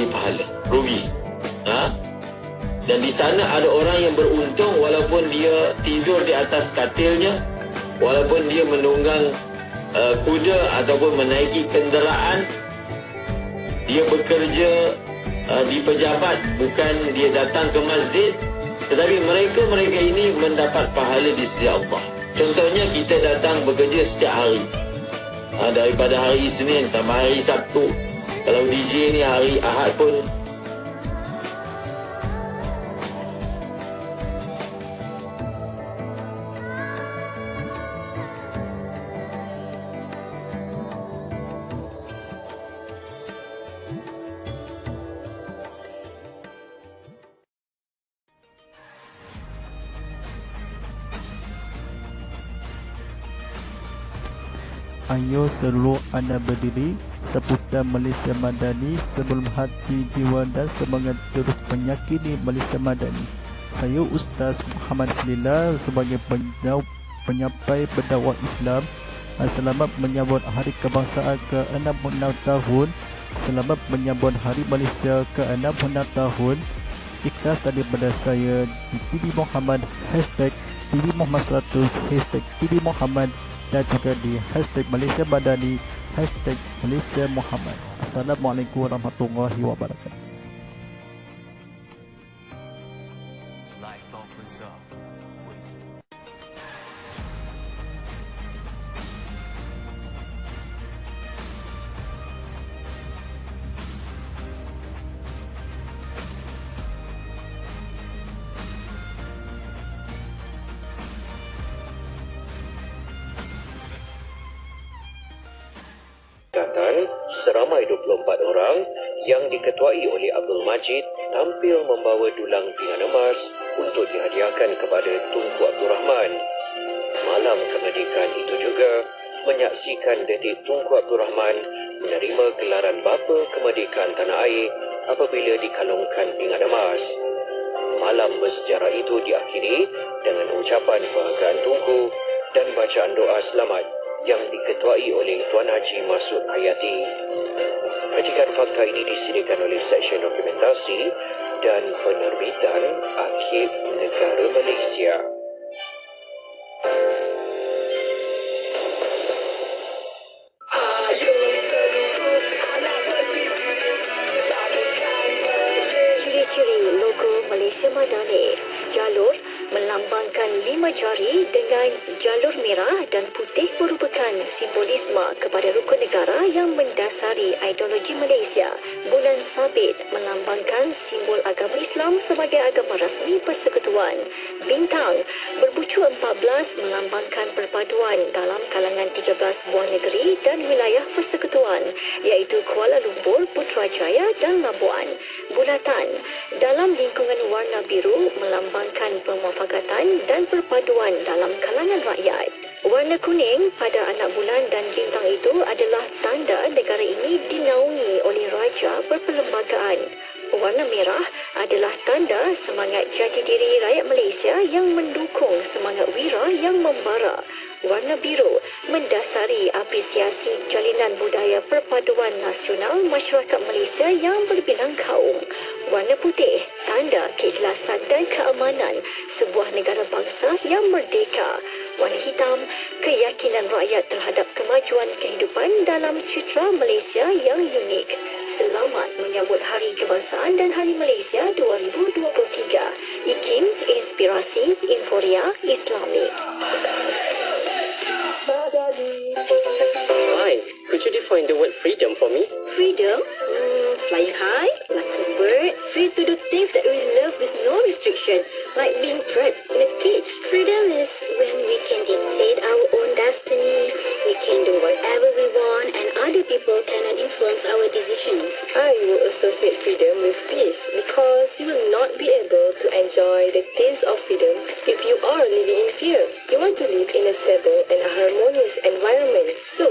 pahala, rugi. Dan di sana ada orang yang beruntung walaupun dia tidur di atas katilnya, walaupun dia menunggang kuda ataupun menaiki kenderaan, dia bekerja di pejabat, bukan dia datang ke masjid, tetapi mereka ini mendapat pahala di sisi Allah. Contohnya kita datang bekerja setiap hari, daripada hari Isnin sampai hari Sabtu. Kalau DJ ni hari Ahad pun Ayo seluruh anda berdiri seputar Malaysia Madani sebelum hati, jiwa dan semangat terus menyakini Malaysia Madani. Saya Ustaz Muhammad Khalila sebagai penyampai berdakwah Islam. Selamat menyambut Hari Kebangsaan ke-66 tahun. Selamat menyambut Hari Malaysia ke-66 tahun. Ikhlas daripada saya di TV Muhammad, #TV Muhammad 100, #TV Muhammad, dan juga di #Malaysia Madani, #Malaysia Muhammad. Assalamualaikum warahmatullahi wabarakatuh. Seramai 24 orang yang diketuai oleh Abdul Majid tampil membawa dulang pingat emas untuk dihadiahkan kepada Tunku Abdul Rahman. Malam kemerdekaan itu juga menyaksikan detik Tunku Abdul Rahman menerima gelaran Bapa Kemerdekaan Tanah Air apabila dikalungkan pingat emas. Malam bersejarah itu diakhiri dengan ucapan penghargaan Tunku dan bacaan doa selamat yang diketuai oleh Tuan Haji Masud Hayati. Petikan fakta ini disediakan oleh Seksyen Dokumentasi dan Penerbitan Akhir Negara Malaysia. Ciri-ciri logo Malaysia Madani. Jalur melambangkan 5 jari dengan jalur merah dan putih merupakan simbolisme kepada rukun negara yang mendasari ideologi Malaysia. Bulan sabit melambangkan simbol agama Islam sebagai agama rasmi persekutuan. Bintang berbucu 14 melambangkan perpaduan dalam kalangan 13 buah negeri dan wilayah persekutuan, iaitu Kuala Lumpur, Putrajaya dan Labuan. Bulatan dalam lingkungan warna biru melambangkan pemufakatan dan perpaduan dalam kalangan rakyat. Warna kuning pada anak bulan dan bintang itu adalah tanda negara ini dinaungi oleh raja berperlembagaan. Warna merah adalah tanda semangat jati diri rakyat Malaysia yang mendukung semangat wira yang membara. Warna biru mendasari apresiasi jalinan budaya perpaduan nasional masyarakat Malaysia yang berbinang kaum. Warna putih tanda keikhlasan dan keamanan sebuah negara bangsa yang merdeka. Warna hitam keyakinan rakyat terhadap kemajuan kehidupan dalam citra Malaysia yang unik. Selamat menyambut Hari Kebangsaan dan Hari Malaysia 2023. IKIM, Inspirasi Inforia Islami. Hi, could you define the word freedom for me? Freedom? Flying high, like a bird. Free to do things that we love with no restriction, like being trapped in a cage. Freedom is when we can dictate our own destiny, we can do whatever we want, and other people cannot influence our decisions. I will associate freedom with peace because you will not be able to enjoy the taste of freedom if you are living in fear. You want to live in a stable and harmonious environment. So,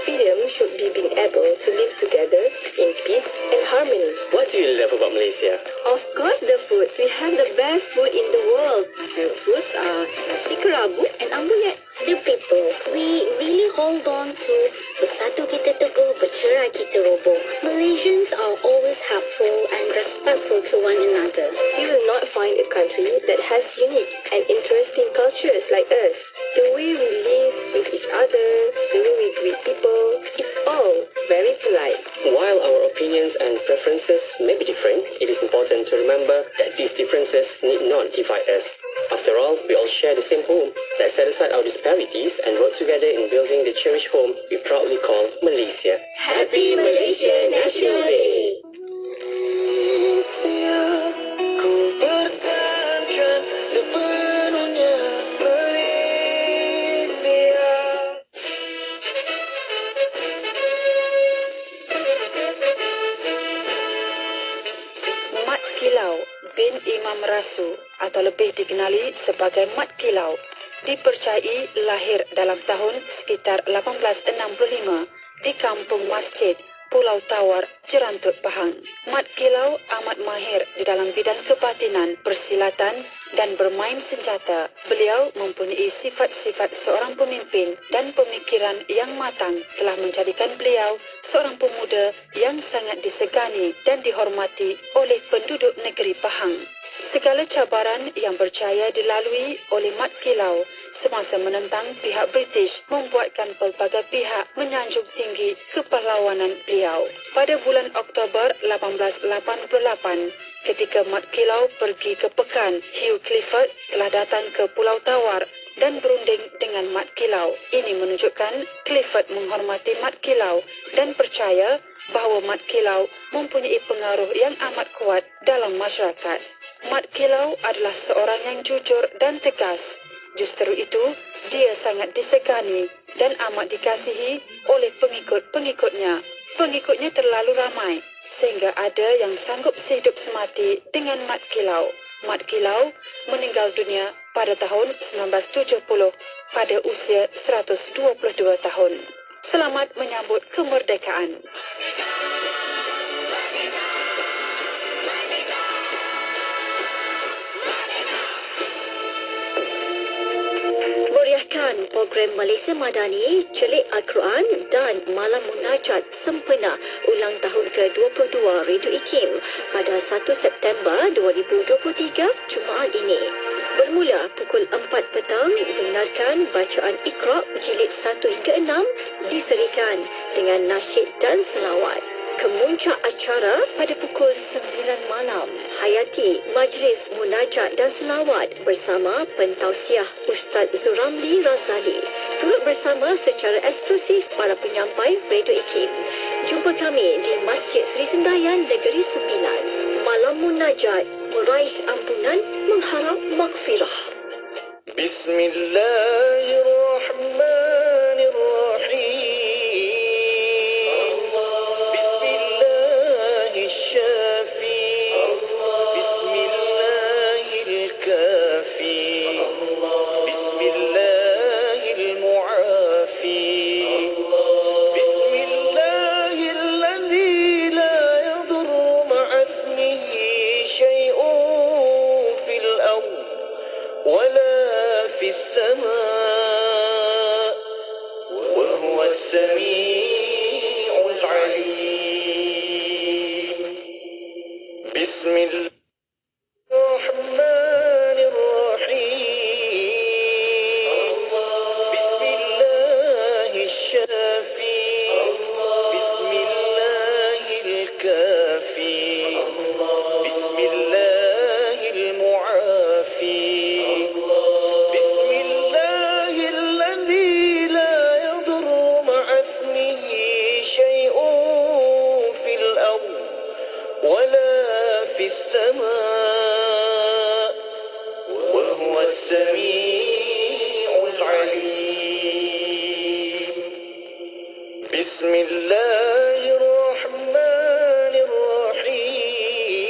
freedom should be being able to live together in peace and harmony. What do you love about Malaysia? Of course, the food. We have the best food in the world. My favorite foods are nasi kerabu and ambuyat. The people, we really hold on to bersatu kita teguh, bercerai kita roboh. Malaysians are always helpful and respectful to one another. You will not find a country that has unique and interesting cultures like us. The way we live with each other, the way we greet people, it's all very polite. While our opinions and preferences may be different, it is important to remember that these differences need not divide us. After all, we all share the same home. Let's set aside our disparities and work together in building the cherished home we proudly call Malaysia. Happy Malaysia National Day! Malaysia, ku pertahankan sepenuhnya Malaysia. Mat Kilau bin Imam Rasu atau lebih dikenali sebagai Mat Kilau dipercayai lahir dalam tahun sekitar 1865 di Kampung Masjid, Pulau Tawar, Jerantut, Pahang. Mat Kilau amat mahir di dalam bidang kebatinan, persilatan dan bermain senjata. Beliau mempunyai sifat-sifat seorang pemimpin dan pemikiran yang matang telah menjadikan beliau seorang pemuda yang sangat disegani dan dihormati oleh penduduk negeri Pahang. Segala cabaran yang berjaya dilalui oleh Mat Kilau semasa menentang pihak British membuatkan pelbagai pihak menyanjung tinggi kepahlawanan beliau. Pada bulan Oktober 1888, ketika Mat Kilau pergi ke Pekan, Hugh Clifford telah datang ke Pulau Tawar dan berunding dengan Mat Kilau. Ini menunjukkan Clifford menghormati Mat Kilau dan percaya bahawa Mat Kilau mempunyai pengaruh yang amat kuat dalam masyarakat. Mat Kilau adalah seorang yang jujur dan tegas. Justru itu, dia sangat disegani dan amat dikasihi oleh pengikut-pengikutnya. Pengikutnya terlalu ramai sehingga ada yang sanggup sehidup semati dengan Mat Kilau. Mat Kilau meninggal dunia pada tahun 1970 pada usia 122 tahun. Selamat menyambut kemerdekaan. Program Malaysia Madani, Celik Al-Quran dan Malam Munajat sempena ulang tahun ke-22 Radio IKIM pada 1 September 2023 Jumaat ini. Bermula pukul 4 petang, dengarkan bacaan Iqra jilid 1 hingga 6 diserikan dengan nasyid dan selawat. Kemuncak acara pada pukul 9 malam, hayati majlis munajat dan selawat bersama pentausiah Ustaz Zuramli Razali. Turut bersama secara eksklusif para penyampai Radio IKIM. Jumpa kami di Masjid Seri Sendayan Negeri Sembilan. Malam munajat, meraih ampunan, mengharap maghfirah. Bismillahirrahmanirrahim. السماء وهو السميع العليم بسم الله الرحمن الرحيم بسم الله الشافي بسم الله الكافي بسم الله المعافي في السماء وهو السميع العليم بسم الله الرحمن الرحيم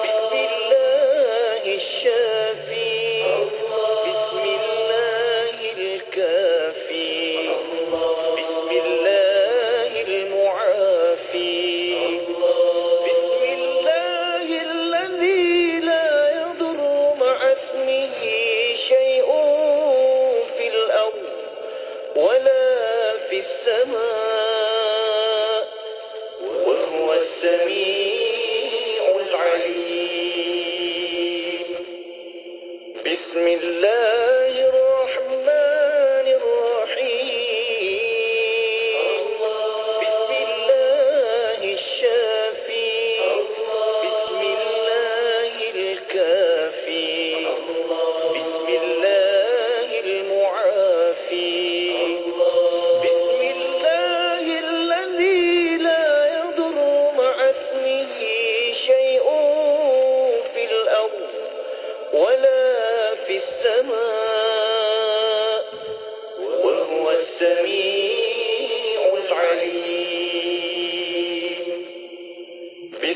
بسم الله الشافي بسم الله الكافي بسم الله المعافي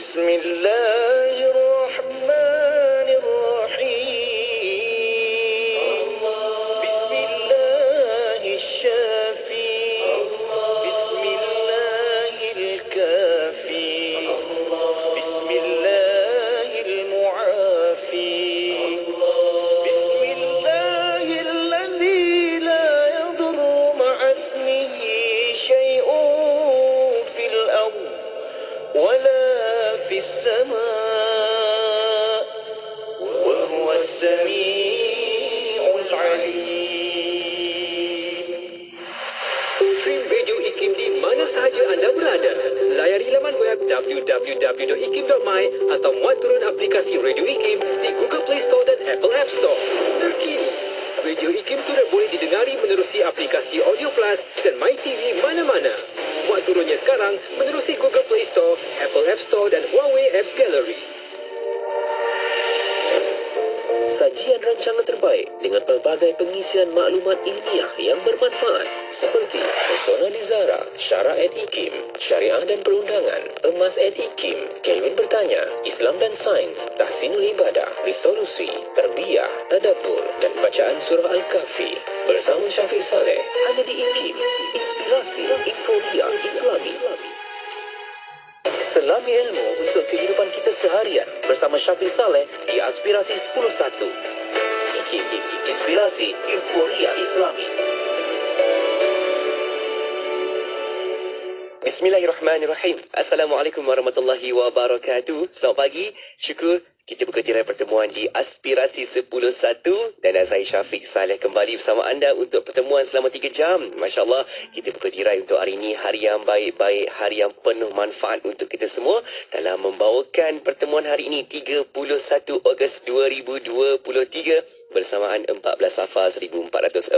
Bismillahirrahmanirrahim. Bismillahirrahmanirrahim. Bismillahirkafi. Bismillahirmuafi. Bismillahilladzi la yadurru ma'asmihi syai'un fil ardh wala fis sama' wa huwas sami'ul 'alim. Stream Radio IKIM di mana sahaja anda berada. Layari laman web www.ikim.my atau muat turun aplikasi Radio IKIM di Google Play Store dan Apple App Store. Terkini, Radio IKIM sudah boleh didengari menerusi aplikasi Audio Plus dan MyTV mana-mana. Muat turunnya sekarang menerusi Google Play Store, Apple App Store dan Huawei Apps Gallery. Sajian rancangan terbaik dengan pelbagai pengisian maklumat ilmiah yang bermanfaat seperti Persona di Zara, Syara at IKIM, Syariah dan Perundangan, Emas at IKIM, Kelvin bertanya, Islam dan Sains, Tahsinul Ibadah, Resolusi, Tarbiyah, Tadabbur dan bacaan Surah Al-Kahfi bersama Syafiq Saleh hanya di IKIM, Inspirasi Inforia Islami. Selami ilmu untuk kehidupan kita seharian bersama Syafiq Saleh di Aspirasi 10.1. IKIM, Inspirasi Inforia Islami. Bismillahirrahmanirrahim. Assalamualaikum warahmatullahi wabarakatuh. Selamat pagi. Syukur kita buka tirai pertemuan di Aspirasi 10.1 dan saya Syafiq Saleh kembali bersama anda untuk pertemuan selama 3 jam. Masya Allah, kita buka tirai untuk hari ini, hari yang baik-baik, hari yang penuh manfaat untuk kita semua dalam membawakan pertemuan hari ini 31 Ogos 2023 bersamaan 14 Safar 1445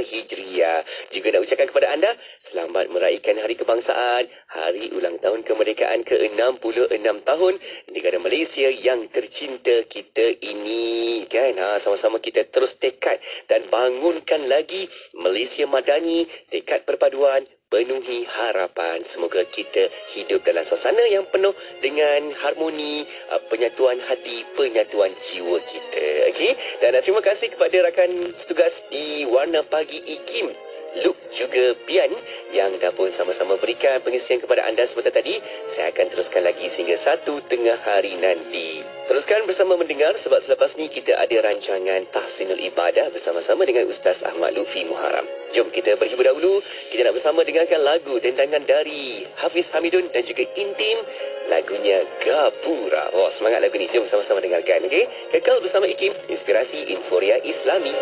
Hijriah. Juga nak ucapkan kepada anda selamat meraihkan Hari Kebangsaan, Hari Ulang Tahun Kemerdekaan ke-66 tahun negara Malaysia yang tercinta kita ini, kan? Sama-sama kita terus tekad dan bangunkan lagi Malaysia Madani, tekad perpaduan penuhi harapan. Semoga kita hidup dalam suasana yang penuh dengan harmoni, penyatuan hati, penyatuan jiwa kita. Okey, dan terima kasih kepada rakan setugas di Warna Pagi IKIM, Luke juga Pian yang dah pun sama-sama berikan pengisian kepada anda sebentar tadi. Saya akan teruskan lagi sehingga 1 tengah hari nanti. Teruskan bersama mendengar sebab selepas ni kita ada rancangan Tahsinul Ibadah bersama-sama dengan Ustaz Ahmad Lutfi Muharram. Jom kita berhibur dahulu. Kita nak bersama dengarkan lagu dendangan dari Hafiz Hamidun dan juga Intim, lagunya Gapura. Oh, semangat lagu ni. Jom sama-sama dengarkan, okey? Kekal bersama IKIM, Inspirasi Inforia Islami.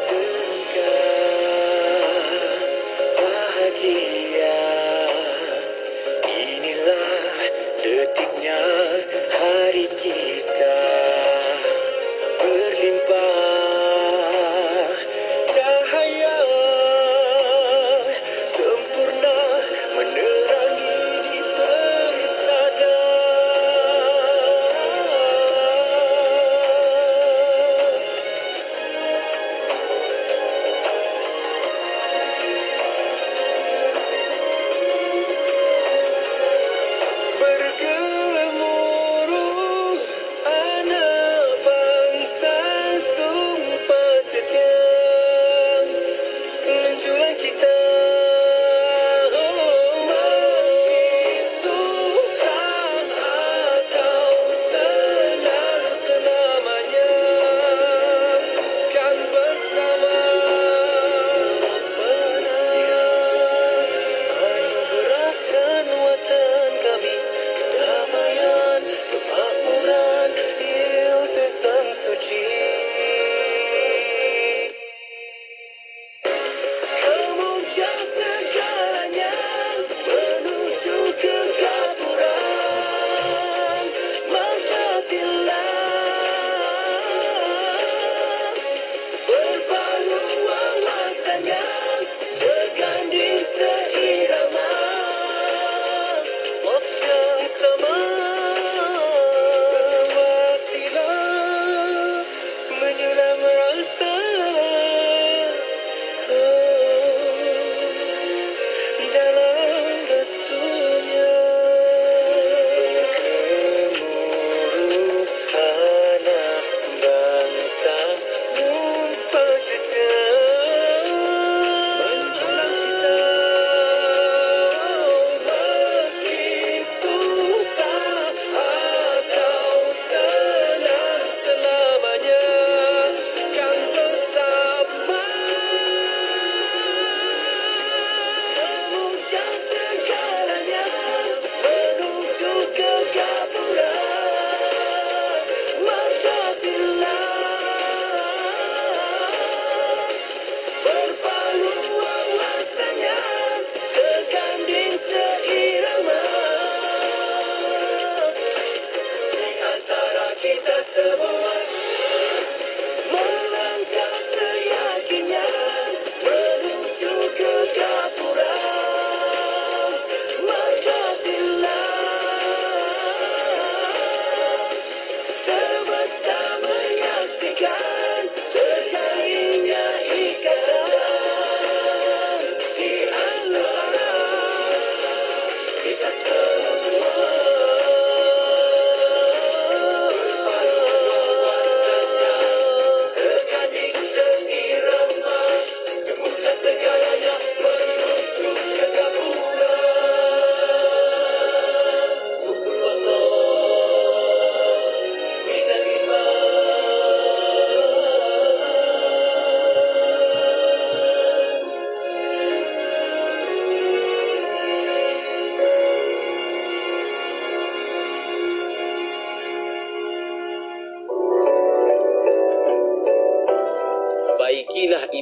Bahagia, inilah detiknya hari kita berlimpah cahaya sempurna menerangi di persada.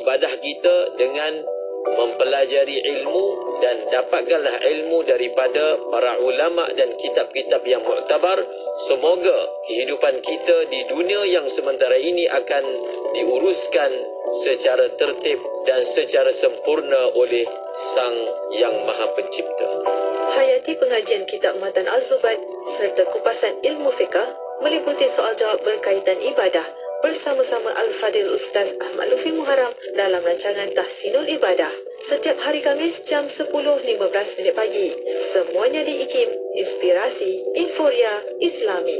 ibadah kita dengan mempelajari ilmu dan dapatkanlah ilmu daripada para ulama dan kitab-kitab yang muktabar. Semoga kehidupan kita di dunia yang sementara ini akan diuruskan secara tertib dan secara sempurna oleh Sang Yang Maha Pencipta. Hayati pengajian kitab Matan Al-Zubat serta kupasan ilmu fiqah meliputi soal jawab berkaitan ibadah bersama-sama Al-Fadil Ustaz Ahmad Lufi Muharram dalam rancangan Tahsinul Ibadah. Setiap hari Khamis jam 10.15 pagi. Semuanya di IKIM, Inspirasi Inforia Islami.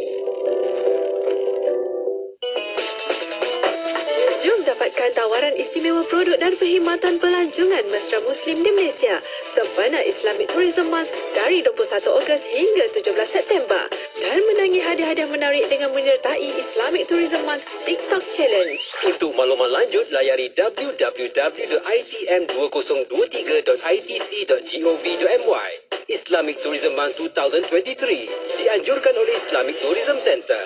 Jom dapatkan tawaran istimewa produk dan perkhidmatan pelancongan mesra Muslim di Malaysia sempena Islamic Tourism Month dari 21 Ogos hingga 17 September dan menangi hadiah-hadiah menarik dengan menyertai Islamic Tourism Month TikTok Challenge. Untuk maklumat lanjut, layari www.itm2023.itc.gov.my. Islamic Tourism Month 2023 dianjurkan oleh Islamic Tourism Center.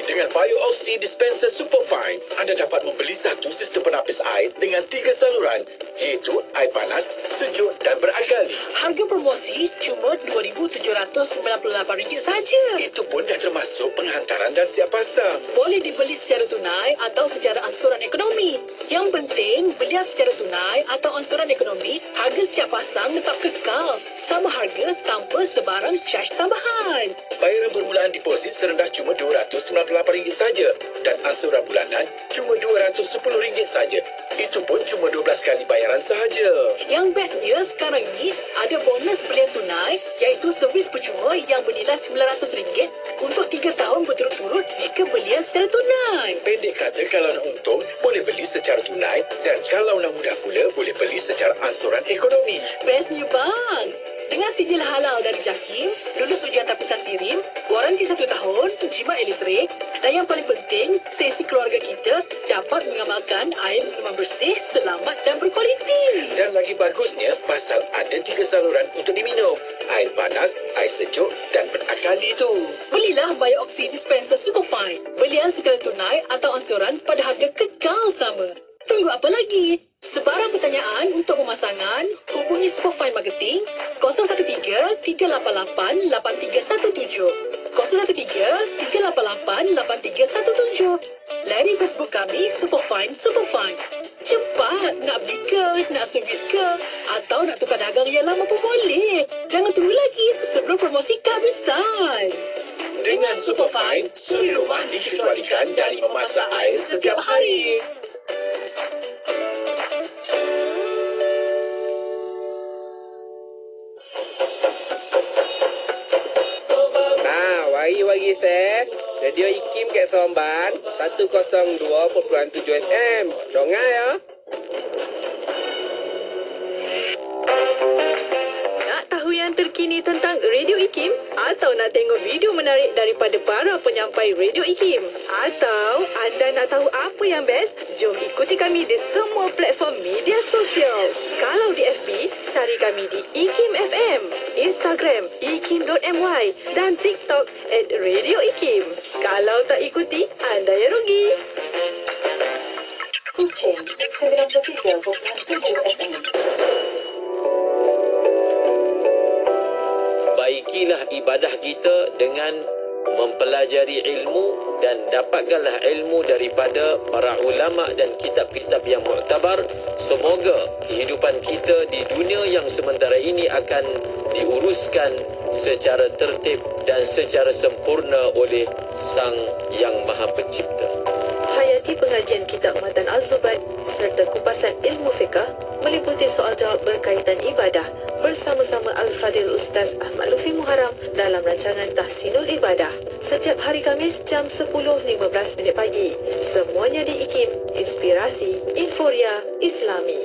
Dengan BioOxy Dispenser Superfine, anda dapat membeli satu sistem penapis air dengan 3 saluran, iaitu air panas, sejuk dan berakali. Harga promosi cuma RM2,798 saja. Itu pun dah termasuk penghantaran dan siap pasang. Boleh dibeli secara tunai atau secara ansuran ekonomi. Yang penting, belian secara tunai atau ansuran ekonomi, harga siap pasang tetap kekal. Sama harga tanpa sebarang caj tambahan. Bayaran bermulaan deposit serendah cuma RM298 saja dan ansuran bulanan cuma RM210 saja. Itu pun cuma 12 kali bayaran sahaja. Yang bestnya sekarang ni ada bonus belian tunai iaitu servis percuma yang bernilai RM900 untuk 3 tahun berturut-turut jika belian secara tunai. Pendek kata, kalau nak untung, boleh beli secara tunai dan kalau nak mudah pula, boleh beli secara ansuran ekonomi. Bestnya bang! Dengan sijil halal dari JAKIM, lulus ujian tapisan sirim, waranti 1 tahun, jimat elektrik dan yang paling penting, sesi keluarga kita dapat mengamalkan air minuman bersih, selamat dan berkualiti. Dan lagi bagusnya, pasal ada 3 saluran untuk diminum. Air panas, air sejuk dan berakali itu. Belilah BioOxy Dispenser Superfine. Belian secara tunai atau ansuran pada harga kekal sama. Tunggu apa lagi? Sebarang pertanyaan untuk pemasangan, hubungi Superfine Marketing 013-388-8317. 013-388-8317. Layari Facebook kami Superfine. Cepat nak beli ke, nak servis ke, atau nak tukar dagang yang lama pun boleh. Jangan tunggu lagi sebelum promosi kehabisan. Dengan Superfine, suri rumah dikecualikan dari memasak air setiap hari. Wagi saya Radio IKIM kat Seremban 102.7 FM. Dongai ya. Nak tahu yang terkini tentang Radio IKIM? Atau nak tengok video menarik daripada para penyampai Radio IKIM? Atau anda nak tahu apa yang best? Jom ikuti kami di semua platform media sosial. Kalau di FB, cari kami di IKIM FM, Instagram ikim.my dan TikTok @Radio IKIM. Kalau tak ikuti, anda yang rugi. Kucing 93.7 FM. Baikilah ibadah kita dengan mempelajari ilmu dan dapatkanlah ilmu daripada para ulama dan kitab-kitab yang muktabar. Semoga kehidupan kita di dunia yang sementara ini akan diuruskan secara tertib dan secara sempurna oleh Sang Yang Maha Pencipta. Hayati pengajian kitab Matan Al-Zubat serta kupasan ilmu fiqah meliputi soal jawab berkaitan ibadah bersama-sama Al-Fadil Ustaz Ahmad Lufi Muharram dalam rancangan Tahsinul Ibadah. Setiap hari Khamis jam 10.15 pagi. Semuanya di IKIM, Inspirasi Inforia Islami.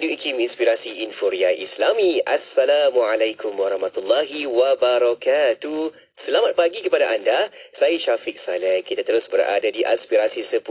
Radio IKIM Inspirasi Inforia Islami. Assalamualaikum warahmatullahi wabarakatuh. Selamat pagi kepada anda. Saya Syafiq Saleh. Kita terus berada di Aspirasi 10.1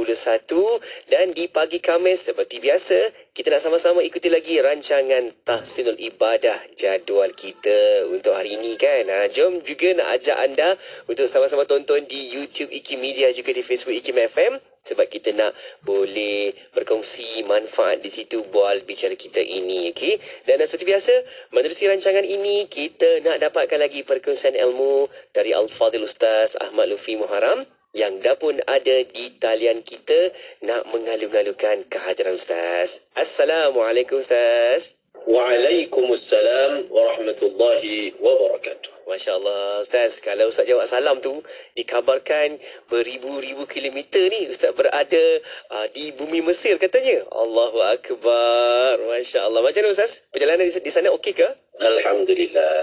dan di pagi Khamis seperti biasa kita nak sama-sama ikuti lagi rancangan Tahsinul Ibadah jadual kita untuk hari ini kan. Jom juga nak ajak anda untuk sama-sama tonton di YouTube IKIM Media juga di Facebook IKIM FM. Sebab kita nak boleh berkongsi manfaat di situ bual bicara kita ini, okey? Dan seperti biasa, menerusi rancangan ini, kita nak dapatkan lagi perkongsian ilmu dari Al-Fadhil Ustaz Ahmad Lutfi Muharram yang dah pun ada di talian kita nak mengalu-ngalukan kehadiran Ustaz. Assalamualaikum Ustaz. Waalaikumsalam warahmatullahi wabarakatuh. Masya Allah Ustaz, kalau Ustaz jawab salam tu dikabarkan beribu-ribu kilometer ni Ustaz berada di bumi Mesir katanya. Allahu Akbar. Masya Allah. Macam mana Ustaz? Perjalanan di sana okey ke? Alhamdulillah.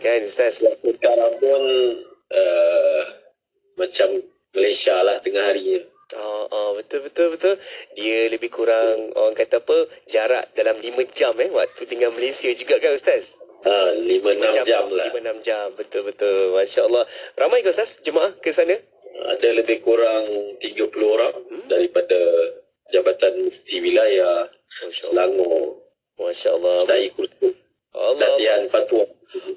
Kan Ustaz? Sekarang pun macam Malaysia lah tengah harinya. Betul. Dia lebih kurang orang kata apa, jarak dalam 5 jam waktu tinggal Malaysia juga kan Ustaz? 5-6 jam lah. 5-6 jam, betul. Masya Allah. Ramai ke Ustaz jemaah ke sana? Ada lebih kurang 30 orang daripada Jabatan Mufti Wilayah Selangor. Masya Allah. Saya ikut latihan fatwa.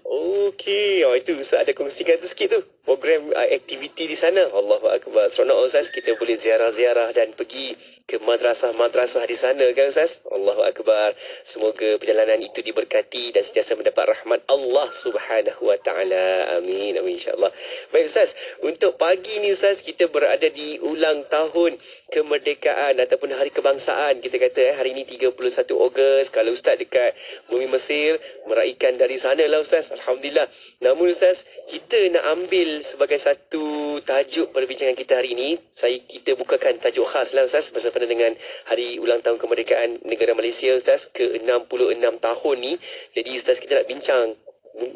Okey, itu Ustaz ada kongsikan tu sikit tu. Program aktiviti di sana. Allahu Akbar. Seronok Ustaz, kita boleh ziarah-ziarah dan pergi ke madrasah-madrasah di sana kan Ustaz? Allahu Akbar. Semoga perjalanan itu diberkati dan sentiasa mendapat rahmat Allah Subhanahu Wa Taala. Amin insya-Allah. Baik Ustaz, untuk pagi ni Ustaz kita berada di ulang tahun kemerdekaan ataupun hari kebangsaan. Kita kata hari ini 31 Ogos. Kalau Ustaz dekat bumi Mesir meraihkan dari sana lah Ustaz. Alhamdulillah. Namun Ustaz, kita nak ambil sebagai satu tajuk perbincangan kita hari ini. Kita bukakan tajuk khas lah Ustaz bersama dengan hari ulang tahun kemerdekaan negara Malaysia Ustaz ke-66 tahun ni. Jadi Ustaz kita nak bincang,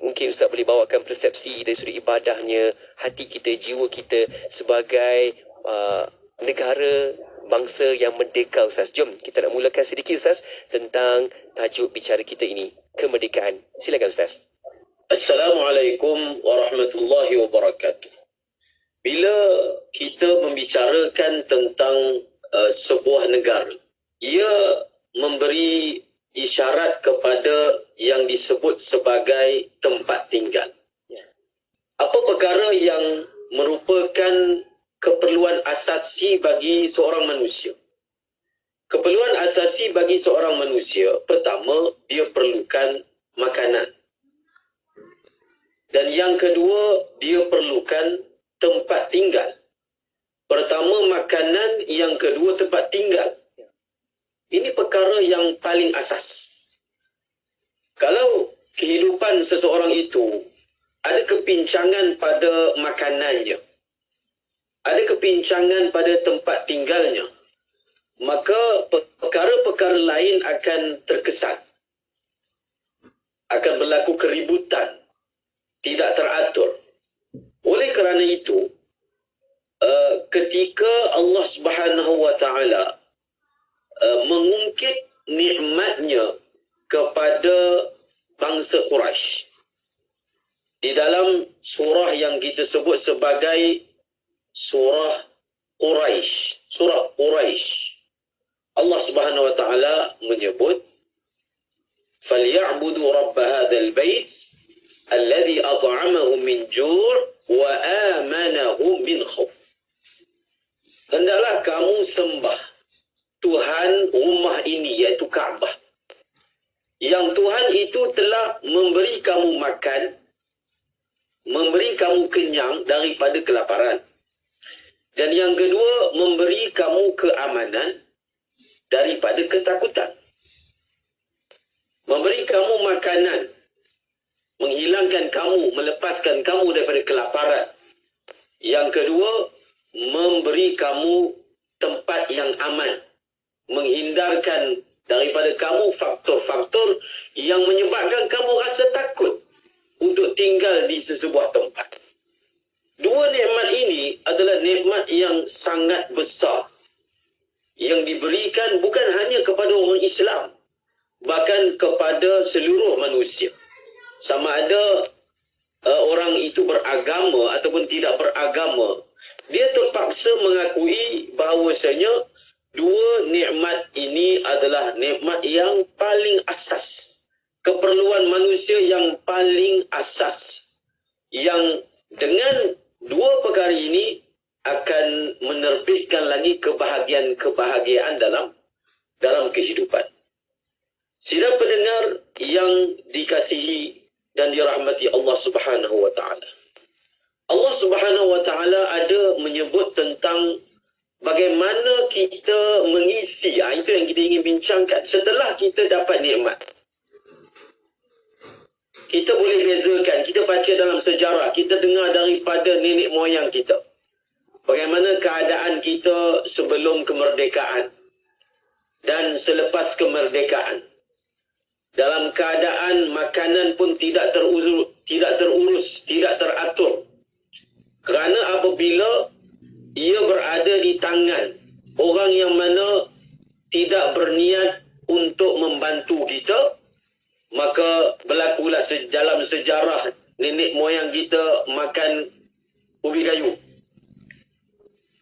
mungkin Ustaz boleh bawakan persepsi dari sudut ibadahnya, hati kita, jiwa kita sebagai negara bangsa yang merdeka Ustaz. Jom kita nak mulakan sedikit Ustaz tentang tajuk bicara kita ini, kemerdekaan. Silakan Ustaz. Assalamualaikum warahmatullahi wabarakatuh. Bila kita membicarakan tentang sebuah negara, ia memberi isyarat kepada yang disebut sebagai tempat tinggal. Apa perkara yang merupakan keperluan asasi bagi seorang manusia? Keperluan asasi bagi seorang manusia, pertama, dia perlukan makanan. Dan yang kedua, dia perlukan tempat tinggal. Pertama makanan, yang kedua tempat tinggal. Ini perkara yang paling asas. Kalau kehidupan seseorang itu ada kepincangan pada makanannya, ada kepincangan pada tempat tinggalnya, maka perkara-perkara lain akan terkesan. Akan berlaku keributan, tidak teratur. Oleh kerana itu, ketika Allah Subhanahu Wa Taala mengungkit nikmatnya kepada bangsa Quraisy di dalam surah yang kita sebut sebagai surah Quraisy, Allah Subhanahu Wa Taala menyebut فَلْيَعْبُدُوا رَبَّ هَذَا الْبَيْتِ الَّذِي أَطْعَمَهُم مِّن جُوعٍ وَآمَنَهُم مِّنْ خَوْفٍ. Hendaklah kamu sembah Tuhan rumah ini, iaitu Kaabah. Yang Tuhan itu telah memberi kamu makan, memberi kamu kenyang daripada kelaparan. Dan yang kedua, memberi kamu keamanan daripada ketakutan. Memberi kamu makanan, menghilangkan kamu, melepaskan kamu daripada kelaparan. Yang kedua, memberi kamu tempat yang aman, menghindarkan daripada kamu faktor-faktor yang menyebabkan kamu rasa takut untuk tinggal di sesebuah tempat. Dua nikmat ini adalah nikmat yang sangat besar yang diberikan bukan hanya kepada orang Islam, kepada seluruh manusia. Sama ada orang itu beragama ataupun tidak beragama, dia terpaksa mengakui bahawasanya dua nikmat ini adalah nikmat yang paling asas. Keperluan manusia yang paling asas. Yang dengan dua perkara ini akan menerbitkan lagi kebahagiaan dalam kehidupan. Sidang pendengar yang dikasihi dan dirahmati Allah Subhanahu wa taala. Allah Subhanahu wa taala ada menyebut tentang bagaimana kita mengisi, itu yang kita ingin bincangkan setelah kita dapat nikmat. Kita boleh bezakan, kita baca dalam sejarah, kita dengar daripada nenek moyang kita. Bagaimana keadaan kita sebelum kemerdekaan dan selepas kemerdekaan. Dalam keadaan makanan pun tidak terurus, tidak teratur. Kerana apabila ia berada di tangan orang yang mana tidak berniat untuk membantu kita, maka berlakulah dalam sejarah nenek moyang kita makan ubi kayu.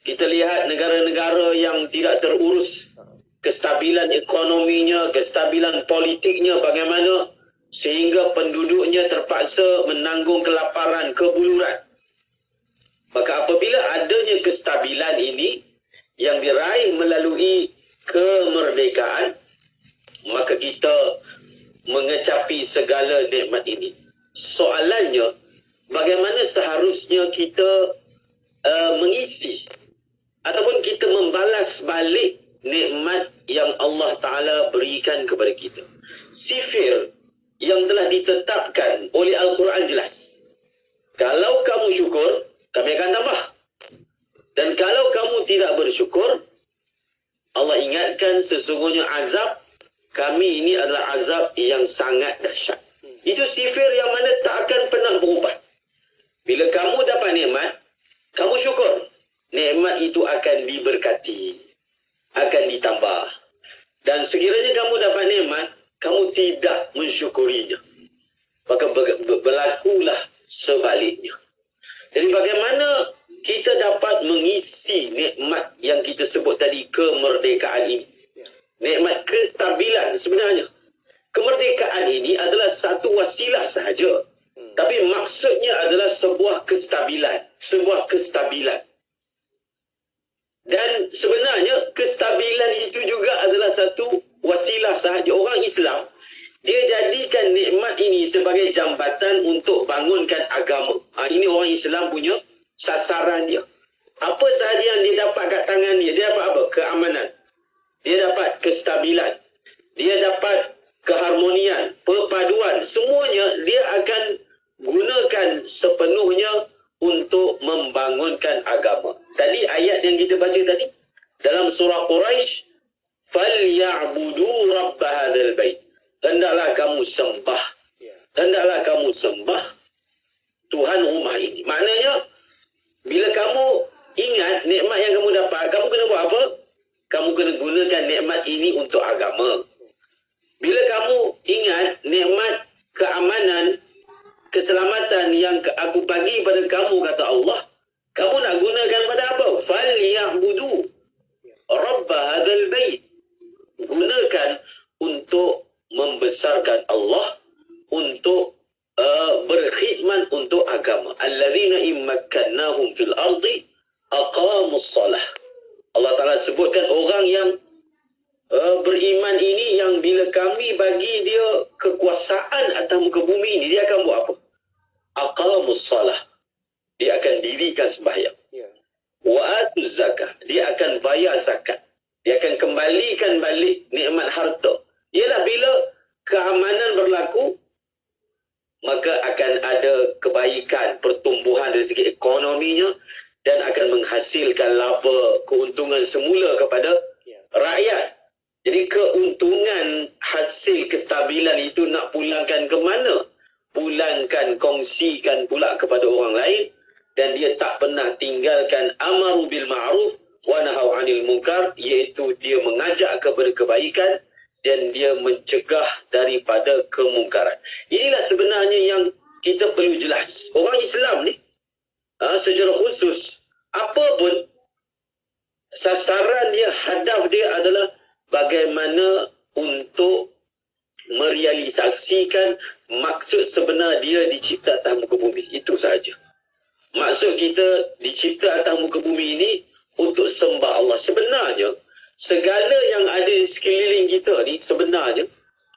Kita lihat negara-negara yang tidak terurus, kestabilan ekonominya, kestabilan politiknya bagaimana sehingga penduduknya terpaksa menanggung kelaparan, kebuluran. Maka apabila adanya kestabilan ini yang diraih melalui kemerdekaan, maka kita mengecapi segala nikmat ini. Soalannya, bagaimana seharusnya kita mengisi ataupun kita membalas balik nikmat yang Allah Ta'ala berikan kepada kita. Sifir yang telah ditetapkan oleh Al-Quran jelas. Kalau kamu syukur, kami akan tambah. Dan kalau kamu tidak bersyukur, Allah ingatkan sesungguhnya azab kami ini adalah azab yang sangat dahsyat. Itu sifir yang mana tak akan pernah berubah. Bila kamu dapat nikmat, kamu syukur. Nikmat itu akan diberkati, akan ditambah. Dan sekiranya kamu dapat nikmat, kamu tidak mensyukurinya, maka berlakulah sebaliknya. Jadi bagaimana kita dapat mengisi nikmat yang kita sebut tadi, kemerdekaan ini? Nikmat kestabilan sebenarnya. Kemerdekaan ini adalah satu wasilah sahaja. Tapi maksudnya adalah sebuah kestabilan. Sebuah kestabilan. Dan sebenarnya kestabilan itu juga adalah satu wasilah sahaja. Orang Islam, dia jadikan nikmat ini sebagai jambatan untuk bangunkan agama. Ini orang Islam punya sasaran dia. Apa sahaja yang dia dapat kat tangan dia, dia dapat apa? Keamanan. Dia dapat kestabilan. Dia dapat keharmonian, perpaduan. Semuanya dia akan gunakan sepenuhnya untuk membangunkan agama. Tadi ayat yang kita baca tadi dalam surah Quraisy, "Falyabudu rabb hadzal bait." Hendaklah kamu sembah. Hendaklah kamu sembah Tuhan rumah ini. Maknanya bila kamu ingat nikmat yang kamu dapat, kamu kena buat apa? Kamu kena gunakan nikmat ini untuk agama. Bila kamu ingat nikmat keamanan, keselamatan yang aku bagi pada kamu, kata Allah, kamu nak gunakan pada apa? Falyabudu rabb hadzal bait. Gunakan untuk membesarkan Allah, untuk berkhidmat untuk agama. Allazina immakkannahum fil ardi aqamus salah. Allah Ta'ala sebutkan orang yang beriman ini yang bila kami bagi dia kekuasaan atas muka bumi ini, dia akan buat apa? Aqamus salah. Dia akan dirikan sembahyang. Wa atuz zakah. Dia akan bayar zakat. Dia akan kembalikan balik nikmat harta. Ialah bila keamanan berlaku, maka akan ada kebaikan, pertumbuhan dari segi ekonominya dan akan menghasilkan laba, keuntungan semula kepada rakyat. Jadi keuntungan hasil kestabilan itu nak pulangkan ke mana? Pulangkan, kongsikan pula kepada orang lain. Dan dia tak pernah tinggalkan amaru bil ma'ruf wa nahau 'anil munkar, iaitu dia mengajak kepada kebaikan, dia dan dia mencegah daripada kemungkaran. Inilah sebenarnya yang kita perlu jelas. Orang Islam ni secara khusus, apa pun sasaran dia, hadaf dia adalah bagaimana untuk merealisasikan maksud sebenar dia dicipta atas muka bumi. Itu sahaja. Maksud kita dicipta atas muka bumi ini untuk sembah Allah. Sebenarnya segala yang ada di sekeliling kita ni sebenarnya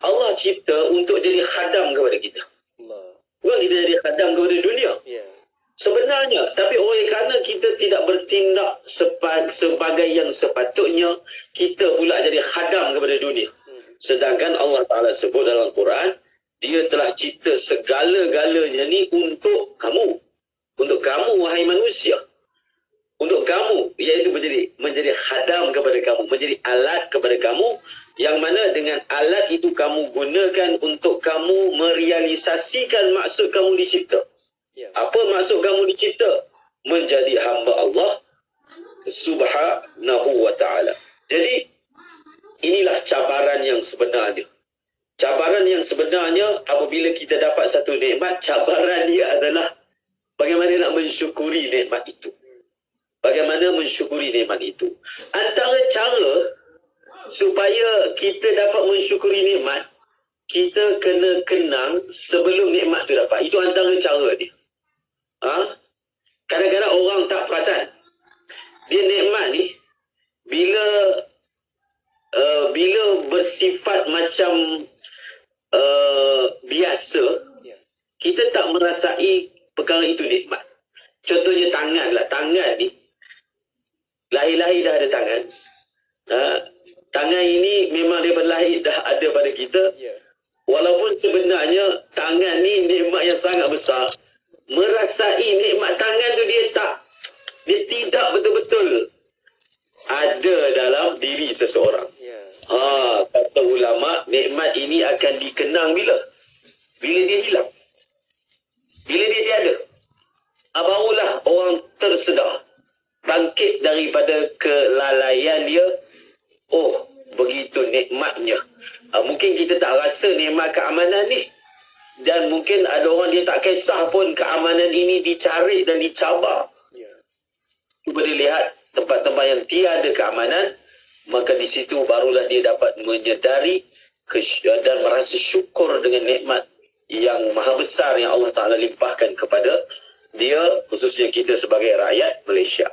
Allah cipta untuk jadi khadam kepada kita. Bukan kita jadi khadam kepada dunia. Sebenarnya, tapi oleh kerana kita tidak bertindak sebagai yang sepatutnya, kita pula jadi khadam kepada dunia. Sedangkan Allah Ta'ala sebut dalam Quran, dia telah cipta segala-galanya ni untuk kamu. Untuk kamu, wahai manusia. Untuk kamu, iaitu menjadi khadam kepada kamu, menjadi alat kepada kamu, yang mana dengan alat itu kamu gunakan untuk kamu merealisasikan maksud kamu dicipta. Apa maksud kamu dicipta? Menjadi hamba Allah Subhanahu wa ta'ala. Jadi inilah cabaran yang sebenarnya. Cabaran yang sebenarnya apabila kita dapat satu nikmat, cabaran dia adalah bagaimana nak mensyukuri nikmat itu. Bagaimana mensyukuri nikmat itu. Antara cara supaya kita dapat mensyukuri nikmat, kita kena kenang sebelum nikmat tu dapat. Itu antara cara dia. Kadang-kadang orang tak perasan. Dia nikmat ni bila bersifat macam biasa, kita tak merasai perkara itu nikmat. Contohnya tangan lah. Tangan ni lahir-lahir dah ada tangan. Tangan ini memang daripada lahir dah ada pada kita. Walaupun sebenarnya tangan ni nikmat yang sangat besar, merasai nikmat tangan tu dia tidak betul-betul ada dalam diri seseorang. Kata ulama, nikmat ini akan dikenang bila dia hilang, bila dia tiada. Barulah orang tersedar, bangkit daripada kelalaian dia. Oh, begitu nikmatnya. Mungkin kita tak rasa nikmat keamanan ni, dan mungkin ada orang dia tak kisah pun keamanan ini dicari dan dicabar. Cuba dilihat tempat-tempat yang tiada keamanan, maka di situ barulah dia dapat menyedari dan merasa syukur dengan nikmat yang maha besar yang Allah Ta'ala limpahkan kepada dia, khususnya kita sebagai rakyat Malaysia.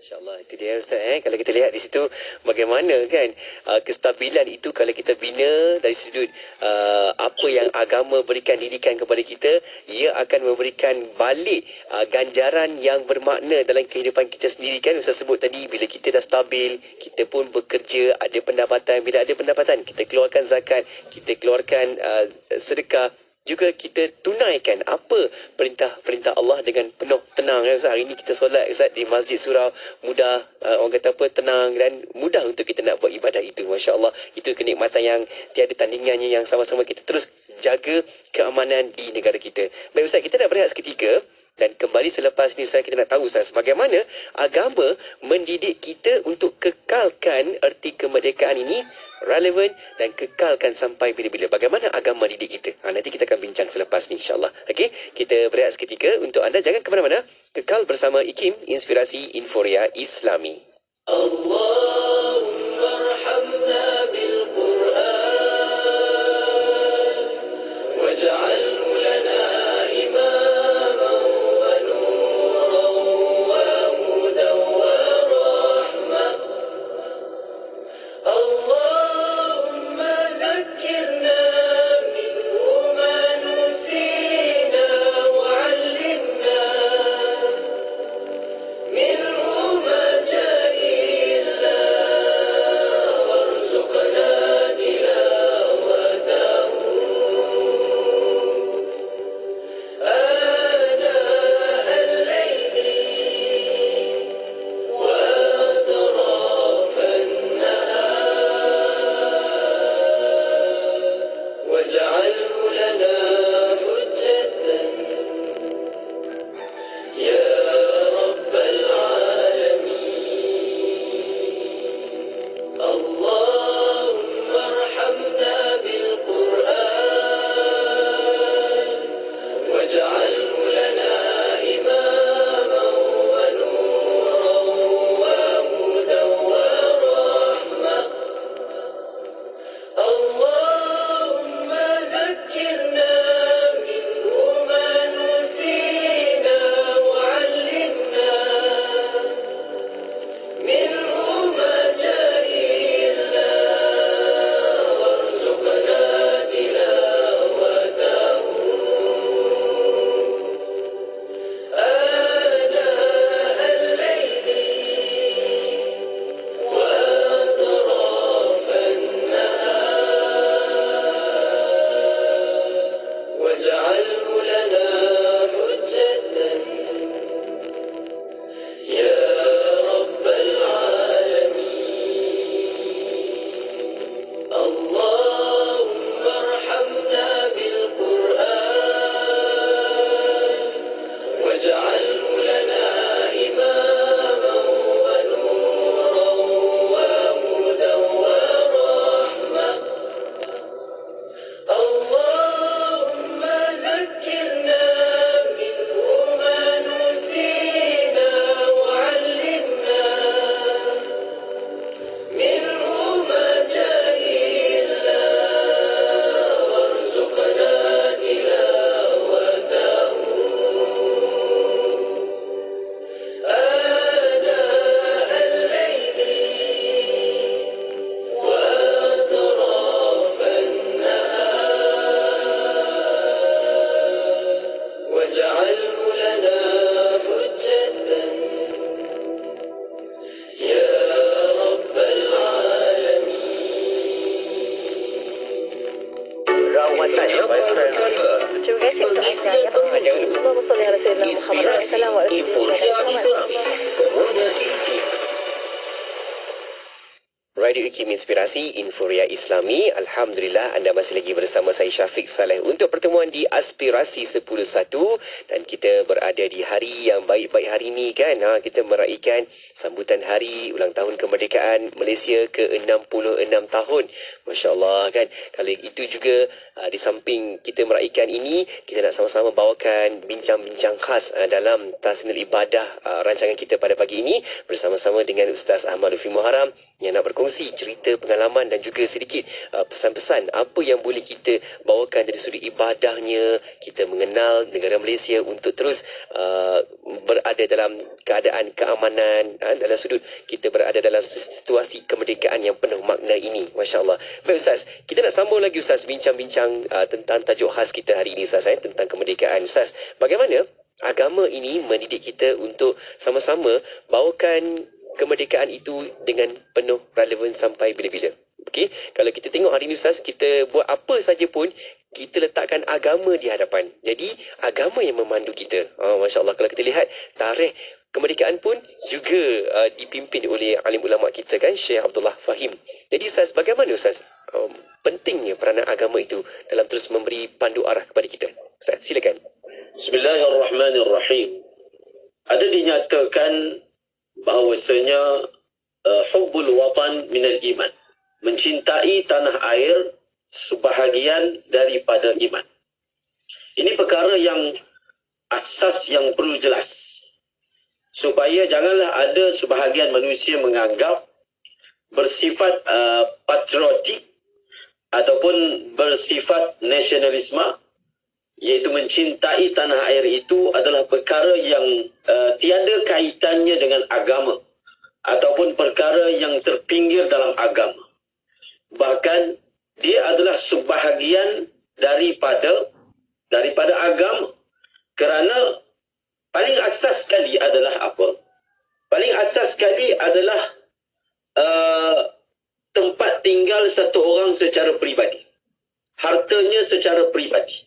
Masya-Allah, itu dia Ustaz. Kalau kita lihat di situ bagaimana kan kestabilan itu kalau kita bina dari sudut apa yang agama berikan didikan kepada kita, ia akan memberikan balik ganjaran yang bermakna dalam kehidupan kita sendiri kan. Ustaz sebut tadi, bila kita dah stabil, kita pun bekerja, ada pendapatan. Bila ada pendapatan, kita keluarkan zakat, kita keluarkan sedekah, juga kita tunaikan apa perintah-perintah Allah dengan penuh tenang. Ustaz, hari ini kita solat Ustaz di Masjid Surau, mudah, orang kata apa, tenang dan mudah untuk kita nak buat ibadah itu. Masya Allah, itu kenikmatan yang tiada tandingannya, yang sama-sama kita terus jaga keamanan di negara kita. Baik Ustaz, kita nak berehat seketika dan kembali selepas ni Ustaz, kita nak tahu Ustaz bagaimana agama mendidik kita untuk kekalkan erti kemerdekaan ini relevan dan kekalkan sampai bila-bila. Bagaimana agama didik kita? Nanti kita akan bincang selepas ni insya-Allah. Okey, kita berehat seketika. Untuk anda jangan ke mana-mana. Kekal bersama IKIM, Inspirasi Inforia Islami. Allahumma arhamna bil Quran waj'alhu lana imaman wa nuran wa hudan wa rahmah. Allahumma dhakkirna minhu ma nusina wa 'allimna minhu ma jahilna. rawatan ya, Terima kasih untuk anda. Allahumma salli ala sayyidina Muhammad. Assalamualaikum. Euforia Islam. Semuanya diikim. Radio IKIM Inspirasi Inforia Islami. Alhamdulillah anda masih lagi bersama saya Syafiq Saleh untuk pertemuan di Aspirasi 10.1 dan kita berada di hari yang baik-baik hari ini kan. Kita meraihkan sambutan hari ulang tahun kemerdekaan Malaysia ke-66 tahun. Masya-Allah kan. Kalau itu juga di samping kita meraihkan ini, kita nak sama-sama bawakan bincang-bincang khas dalam Tasnil Ibadah rancangan kita pada pagi ini bersama-sama dengan Ustaz Ahmad Lutfi Muharram yang nak berkongsi cerita pengalaman dan juga sedikit pesan-pesan apa yang boleh kita bawakan dari sudut ibadahnya, kita mengenal negara Malaysia untuk terus berada dalam keadaan keamanan, dalam sudut kita berada dalam situasi kemerdekaan yang penuh makna ini. Masya Allah. Baik Ustaz, kita nak sambung lagi Ustaz bincang-bincang tentang tajuk khas kita hari ini Ustaz, tentang kemerdekaan. Ustaz, bagaimana agama ini mendidik kita untuk sama-sama bawakan kemerdekaan itu dengan penuh relevan sampai bila-bila. Okey, kalau kita tengok hari ini Ustaz, kita buat apa saja pun kita letakkan agama di hadapan. Jadi agama yang memandu kita. Masya-Allah, kalau kita lihat tarikh kemerdekaan pun juga dipimpin oleh alim ulama kita kan, Syekh Abdullah Fahim. Jadi Ustaz, bagaimana Ustaz pentingnya peranan agama itu dalam terus memberi pandu arah kepada kita? Ustaz, silakan. Bismillahirrahmanirrahim. Ada dinyatakan bahawasanya hubbul watan minal iman, mencintai tanah air sebahagian daripada iman. Ini perkara yang asas yang perlu jelas, supaya janganlah ada sebahagian manusia menganggap bersifat patriotik ataupun bersifat nasionalisme, iaitu mencintai tanah air itu adalah perkara yang tiada kaitannya dengan agama ataupun perkara yang terpinggir dalam agama. Bahkan dia adalah sebahagian daripada agama. Kerana paling asas sekali adalah apa? Paling asas sekali adalah tempat tinggal satu orang secara peribadi, hartanya secara peribadi.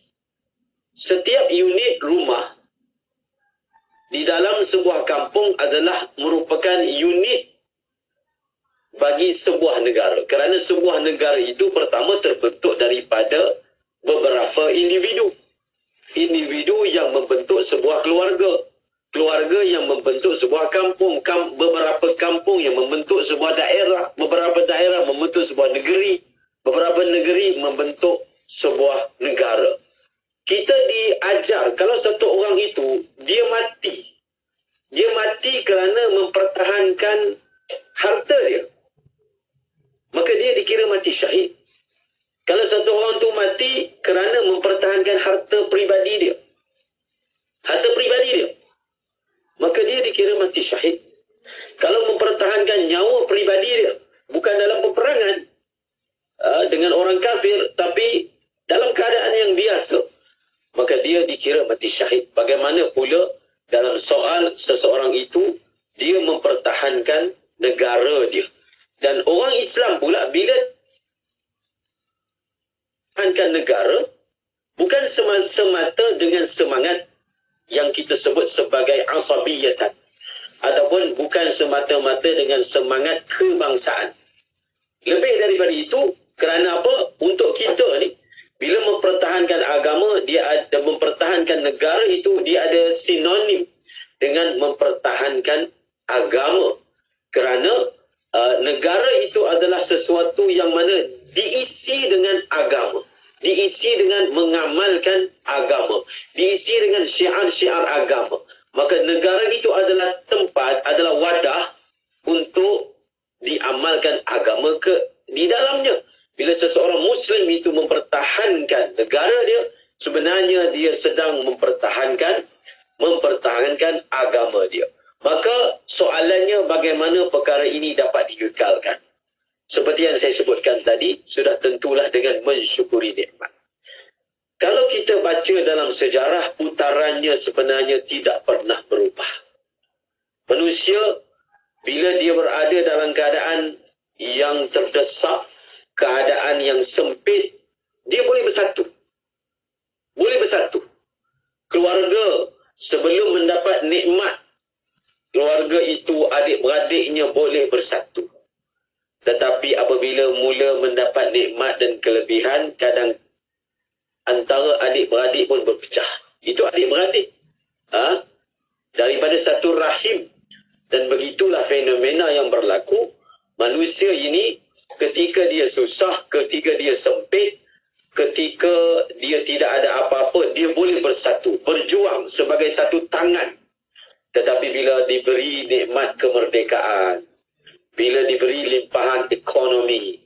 Setiap unit rumah di dalam sebuah kampung adalah merupakan unit bagi sebuah negara. Kerana sebuah negara itu pertama terbentuk daripada beberapa individu. Individu yang membentuk sebuah keluarga. Keluarga yang membentuk sebuah kampung. Beberapa kampung yang membentuk sebuah daerah. Beberapa daerah membentuk sebuah negeri. Beberapa negeri membentuk sebuah negara. Kita diajar kalau satu orang itu dia mati. Dia mati kerana mempertahankan harta dia, maka dia dikira mati syahid. Kalau satu orang tu mati kerana mempertahankan harta peribadi dia, maka dia dikira mati syahid. Kalau mempertahankan nyawa peribadi dia, bukan dalam peperangan dengan orang kafir, tapi dalam keadaan yang biasa, maka dia dikira mati syahid. Bagaimana pula dalam soal seseorang itu dia mempertahankan negara dia. Dan orang Islam pula bila mempertahankan negara, bukan semata-mata dengan semangat yang kita sebut sebagai asabiyatan, ataupun bukan semata-mata dengan semangat kebangsaan. Lebih daripada itu, kerana apa? Untuk kita ni, bila mempertahankan agama, dia ada mempertahankan negara itu, dia ada sinonim dengan mempertahankan agama. Kerana negara itu adalah sesuatu yang mana diisi dengan agama, diisi dengan mengamalkan agama, diisi dengan syiar-syiar agama. Maka negara itu adalah tempat, adalah wadah untuk diamalkan agama di dalamnya. Bila seseorang Muslim itu mempertahankan negara dia, sebenarnya dia sedang mempertahankan agama dia. Maka soalannya bagaimana perkara ini dapat dikekalkan? Seperti yang saya sebutkan tadi, sudah tentulah dengan mensyukuri nikmat. Kalau kita baca dalam sejarah, putarannya sebenarnya tidak pernah berubah. Manusia, bila dia berada dalam keadaan yang terdesak, keadaan yang sempit, dia boleh bersatu. adik-beradiknya boleh bersatu. Tetapi apabila mula mendapat nikmat dan kelebihan, kadang antara adik-beradik pun berpecah. Itu adik-beradik. Daripada satu rahim. Dan begitulah fenomena yang berlaku. Manusia ini ketika dia susah, ketika dia sempit, ketika dia tidak ada apa-apa, dia boleh bersatu, berjuang sebagai satu tangan. Tetapi bila diberi nikmat kemerdekaan, bila diberi limpahan ekonomi,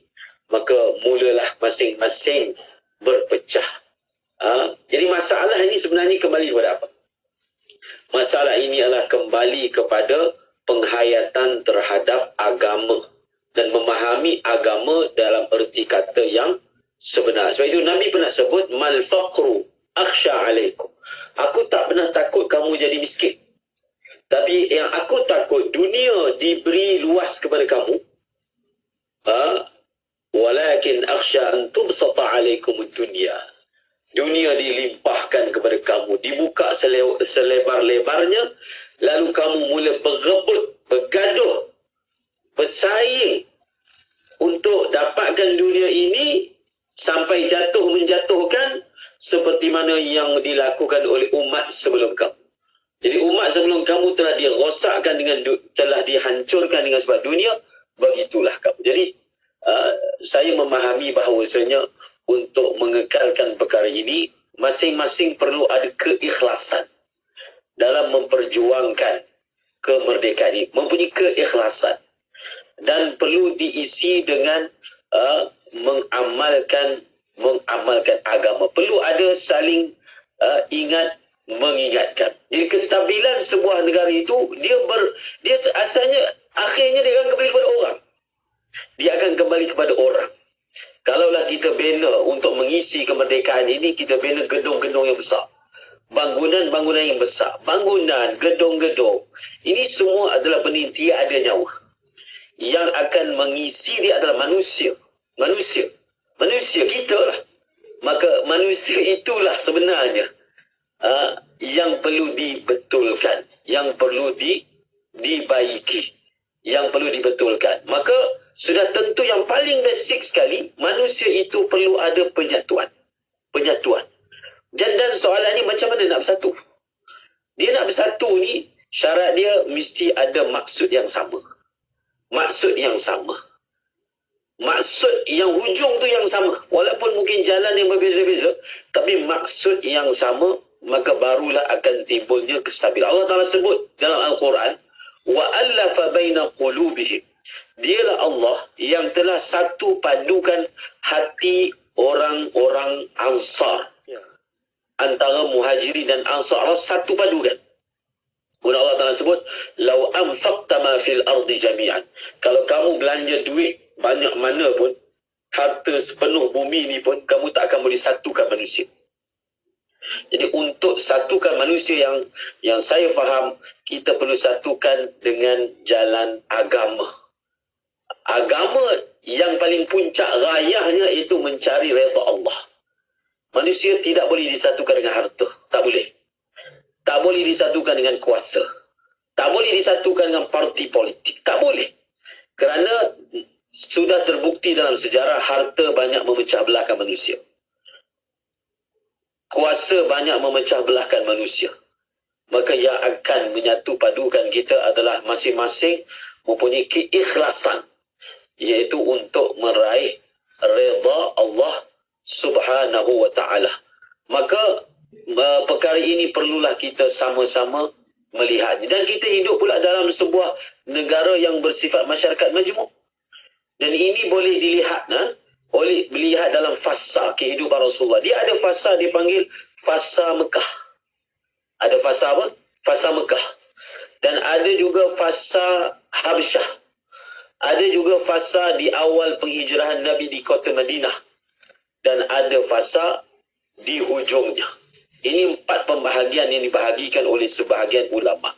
maka mulalah masing-masing berpecah. Jadi masalah ini sebenarnya kembali kepada apa? Masalah ini adalah kembali kepada penghayatan terhadap agama dan memahami agama dalam erti kata yang sebenar. Sebab itu Nabi pernah sebut, mal faqru akhsha alaikum. Aku tak pernah takut kamu jadi miskin. Tapi yang aku takut, dunia diberi luas kepada kamu. Walakin akhsha an tubsata alaikum dunia. Dunia dilimpahkan kepada kamu, dibuka selebar-lebarnya, lalu kamu mula berebut, bergaduh, bersaing untuk dapatkan dunia ini sampai menjatuhkan seperti mana yang dilakukan oleh umat sebelum kamu. Jadi umat sebelum kamu telah dirosakkan telah dihancurkan dengan sebab dunia, begitulah kamu. Jadi saya memahami bahawasanya untuk mengekalkan perkara ini, masing-masing perlu ada keikhlasan dalam memperjuangkan kemerdekaan ini, mempunyai keikhlasan, dan perlu diisi dengan mengamalkan agama. Perlu ada saling ingat mengingatkan. Jadi kestabilan sebuah negara itu dia asalnya akhirnya dia akan kembali kepada orang. Dia akan kembali kepada orang. Kalaulah kita bina untuk mengisi kemerdekaan ini, kita bina gedung-gedung yang besar, bangunan-bangunan yang besar, bangunan, gedung-gedung, ini semua adalah benda yang tiada nyawa. Yang akan mengisi dia adalah manusia kita lah. Maka manusia itulah sebenarnya yang perlu dibetulkan, yang perlu dibaiki, yang perlu dibetulkan. Maka sudah tentu yang paling basic sekali, manusia itu perlu ada penyatuan. Dan soalannya macam mana nak bersatu? Dia nak bersatu ni, syarat dia mesti ada maksud yang sama. Maksud yang hujung tu yang sama. Walaupun mungkin jalan yang berbeza-beza, tapi maksud yang sama, maka barulah akan timbulnya kestabilan. Allah Ta'ala sebut dalam Al-Quran, وَأَلَّفَ بَيْنَ قُلُوبِهِمْ. Dialah Allah yang telah satu padukan hati orang-orang Ansar. Antara Muhajirin dan Ansar, Allah satu padukan. Kemudian Allah Ta'ala sebut, "Lau anfaqta ma fil ardi jami'an." Kalau kamu belanja duit banyak mana pun, harta sepenuh bumi ni pun, kamu tak akan boleh satukan manusia. Jadi untuk satukan manusia yang saya faham, kita perlu satukan dengan jalan agama. Agama yang paling puncak rayahnya itu mencari redha Allah. Manusia tidak boleh disatukan dengan harta. Tak boleh. Tak boleh disatukan dengan kuasa. Tak boleh disatukan dengan parti politik. Tak boleh. Kerana sudah terbukti dalam sejarah, harta banyak memecah belahkan manusia. Kuasa banyak memecah belahkan manusia. Maka yang akan menyatu padukan kita adalah masing-masing mempunyai keikhlasan, iaitu untuk meraih redha Allah Subhanahu wa ta'ala. Maka perkara ini perlulah kita sama-sama melihat. Dan kita hidup pula dalam sebuah negara yang bersifat masyarakat majmuk. Dan ini boleh dilihat dalam fasa kehidupan Rasulullah. Dia ada fasa dipanggil fasa Mekah. Ada fasa apa? Fasa Mekah. Dan ada juga fasa Habsyah. Ada juga fasa di awal penghijrahan Nabi di kota Madinah. Dan ada fasa di hujungnya. Ini 4 pembahagian yang dibahagikan oleh sebahagian ulama.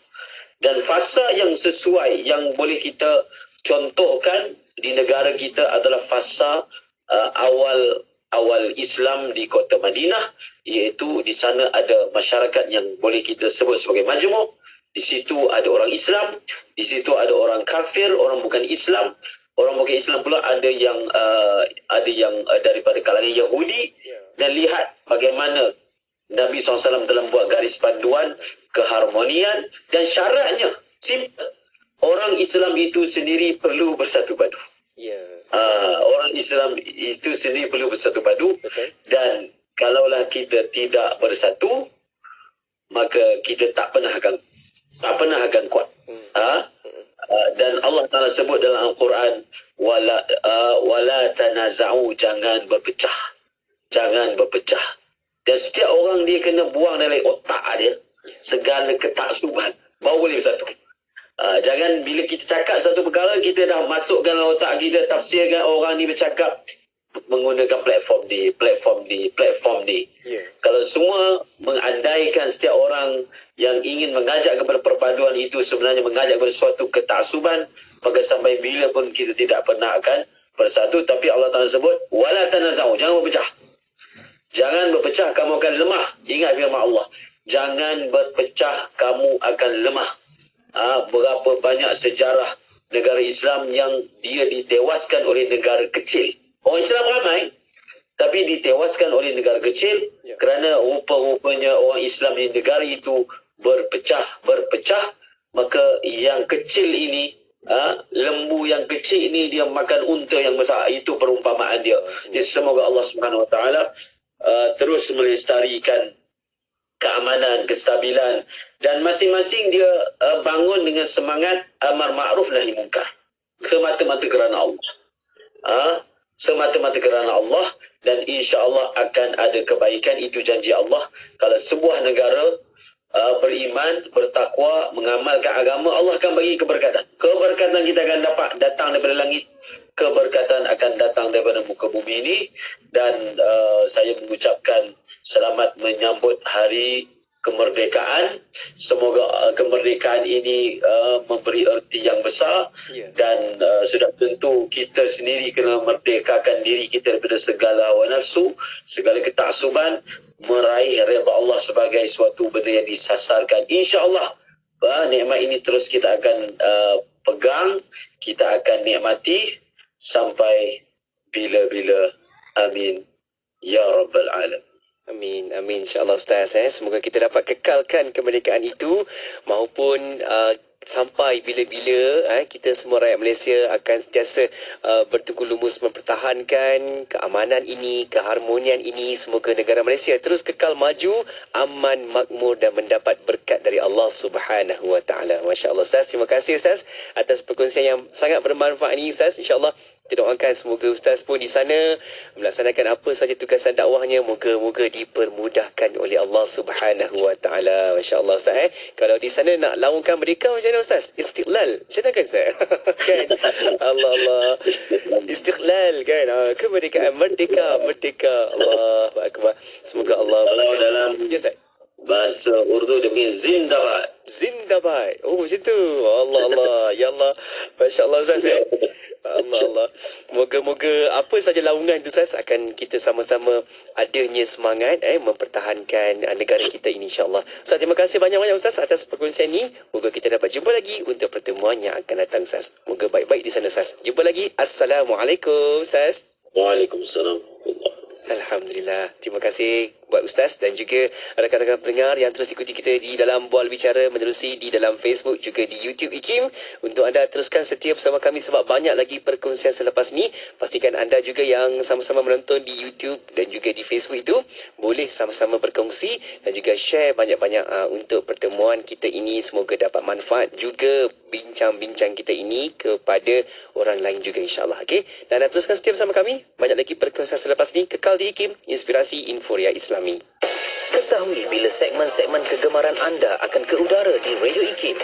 Dan fasa yang sesuai, yang boleh kita contohkan di negara kita adalah fasa awal Islam di kota Madinah, iaitu di sana ada masyarakat yang boleh kita sebut sebagai majmuk. Di situ ada orang Islam, di situ ada orang kafir, orang bukan Islam. Orang bukan Islam pula ada yang daripada kalangan Yahudi. Dan lihat bagaimana Nabi SAW telah buat garis panduan keharmonian dan syaratnya simple. Orang Islam itu sendiri perlu bersatu padu. Orang Islam itu sendiri perlu bersatu padu. Dan kalaulah kita tidak bersatu, maka kita tak pernah akan kuat. Dan Allah Ta'ala sebut dalam Al-Quran, wala tanaza'u, jangan berpecah. Dan setiap orang dia kena buang dari otak dia segala ketaksuban, baru boleh bersatu. Jangan bila kita cakap satu perkara, kita dah masukkan dalam otak kita, tafsirkan orang ni bercakap menggunakan platform ni. Kalau semua mengandaikan setiap orang yang ingin mengajak kepada perpaduan itu sebenarnya mengajak kepada suatu ketaksuban, maka sampai bila pun kita tidak pernah akan bersatu. Tapi Allah Ta'ala sebut, wala tanaza'u, jangan berpecah. Jangan berpecah, kamu akan lemah. Ingat firman Allah, jangan berpecah, kamu akan lemah. Berapa banyak sejarah negara Islam yang dia ditewaskan oleh negara kecil. Orang Islam ramai, tapi ditewaskan oleh negara kecil kerana rupa-rupanya orang Islam di negara itu berpecah. Maka yang kecil ini, lembu yang kecil ini dia makan unta yang besar. Itu perumpamaan dia. Jadi semoga Allah Subhanahu Wa Taala terus melestarikan keamanan, kestabilan, dan masing-masing dia bangun dengan semangat amar ma'ruf nahi munkar, semata-mata kerana Allah. Semata-mata kerana Allah, dan insya-Allah akan ada kebaikan. Itu janji Allah. Kalau sebuah negara beriman, bertakwa, mengamalkan agama, Allah akan bagi keberkatan. Keberkatan kita akan dapat datang daripada langit. Keberkatan akan datang daripada muka bumi ini. Dan saya mengucapkan selamat menyambut hari kemerdekaan. Semoga kemerdekaan ini memberi erti yang besar. Dan sudah tentu kita sendiri kena merdekakan diri kita daripada segala hawa nafsu, segala ketaksuban, meraih redha Allah sebagai suatu benda yang disasarkan. InsyaAllah nikmat ini terus kita akan pegang, kita akan nikmati sampai bila-bila. Amin ya rabbal alamin. Amin insya-Allah Ustaz. Semoga kita dapat kekalkan kemerdekaan itu maupun sampai bila-bila kita semua rakyat Malaysia akan sentiasa bertukar lumus mempertahankan keamanan ini, keharmonian ini. Semoga negara Malaysia terus kekal maju, aman, makmur dan mendapat berkat dari Allah Subhanahu Wa Taala. Masya-Allah Ustaz. Terima kasih Ustaz atas perkongsian yang sangat bermanfaat ini Ustaz. Insya-Allah kita doakan semoga Ustaz pun di sana melaksanakan apa sahaja tugasan dakwahnya, moga-moga dipermudahkan oleh Allah Subhanahu Wa Taala. Masya-Allah Ustaz. Kalau di sana nak laungkan merdeka macam mana Ustaz? Istiqlal. Macam mana kan Ustaz? Kan? Allah. Istiqlal kan? Kemerdekaan, merdeka. Allahu akbar. Semoga Allah dalam Ustaz. Bahasa Urdu dia punya Zindabad. Oh macam tu. Allah. Ya Allah. Masya-Allah Ustaz. Allah. Moga-moga apa saja laungan itu Ustaz akan kita sama-sama adanya semangat mempertahankan negara kita ini insya-Allah. Ustaz, terima kasih banyak-banyak Ustaz atas perkongsian ini. Moga kita dapat jumpa lagi untuk pertemuan yang akan datang Ustaz. Moga baik-baik di sana Ustaz. Jumpa lagi. Assalamualaikum Ustaz. Waalaikumsalam. Alhamdulillah. Terima kasih buat Ustaz dan juga rakan-rakan pendengar yang terus ikuti kita di dalam Bual Bicara menerusi di dalam Facebook juga di YouTube IKIM. Untuk anda teruskan setia bersama kami sebab banyak lagi perkongsian selepas ni. Pastikan anda juga yang sama-sama menonton di YouTube dan juga di Facebook itu boleh sama-sama berkongsi dan juga share banyak-banyak untuk pertemuan kita ini. Semoga dapat manfaat juga bincang-bincang kita ini kepada orang lain juga insya-Allah. Okey. Dan anda teruskan setia bersama kami. Banyak lagi perkongsian selepas ni. Kekal di IKIM, inspirasi Inforia Islami. Ketahui bila segmen-segmen kegemaran anda akan ke udara di Radio IKIM.